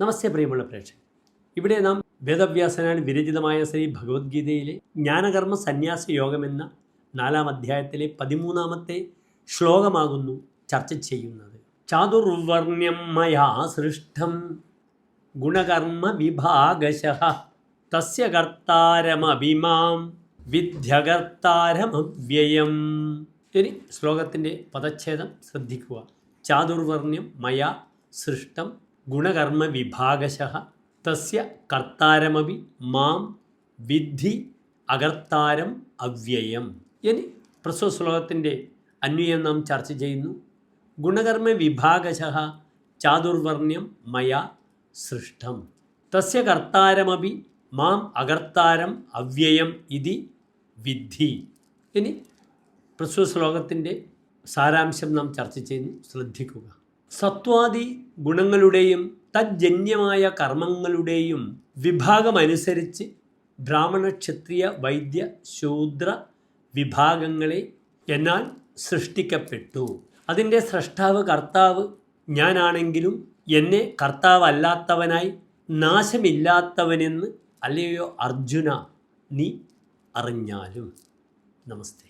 നമസ്തേ പ്രിയമുള്ള പ്രേക്ഷകർ, ഇവിടെ നാം വേദവ്യാസനാൽ വിരചിതമായ ശ്രീ ഭഗവത്ഗീതയിലെ ജ്ഞാനകർമ്മ സന്യാസ യോഗമെന്ന 4-ാം അധ്യായത്തിലെ 13-ാമത്തെ ശ്ലോകമാകുന്നു ചർച്ച ചെയ്യുന്നത്. ചാതുർവർണ്ണ്യം മയാ സൃഷ്ടം ഗുണകർമ്മ വിഭാഗശഃ തസ്യ കർത്താരമഭിമാം വിദ്യകർത്താരമവ്യയം. ഇനി ശ്ലോകത്തിൻ്റെ പദച്ഛേദം ശ്രദ്ധിക്കുക. ചാതുർവർണ്ണ്യം മയാ സൃഷ്ടം ഗുണകർമ്മ വിഭാഗശഃ തസ്യ കർത്താരമപി മാം വിദ്ധി അകർത്താരം അവ്യയം. ഇനി പ്രസ്തുത ശ്ലോകത്തിൻ്റെ അന്വയം നാം ചർച്ച ചെയ്യുന്നു. ഗുണകർമ്മ വിഭാഗശഃ ചാതുർവർണ്ണ്യം മയാ സൃഷ്ടം തസ്യ കർത്താരമപി മാം അകർത്താരം അവ്യയം ഇതി വിദ്ധി. ഇനി പ്രസ്തുത ശ്ലോകത്തിൻ്റെ സാരാംശം നാം ചർച്ച ചെയ്യുന്നു, ശ്രദ്ധിക്കുക. സത്വാദി ഗുണങ്ങളുടെയും തജ്ജന്യമായ കർമ്മങ്ങളുടെയും വിഭാഗമനുസരിച്ച് ബ്രാഹ്മണ ക്ഷത്രിയ വൈദ്യ ശൂദ്ര വിഭാഗങ്ങളെ എന്നാൽ സൃഷ്ടിക്കപ്പെട്ടു. അതിൻ്റെ സ്രഷ്ടാവ് കർത്താവ് ഞാനാണെങ്കിലും എന്നെ കർത്താവല്ലാത്തവനായി നാശമില്ലാത്തവനെന്ന് അല്ലയോ അർജുന നീ അറിഞ്ഞാലും. നമസ്തേ.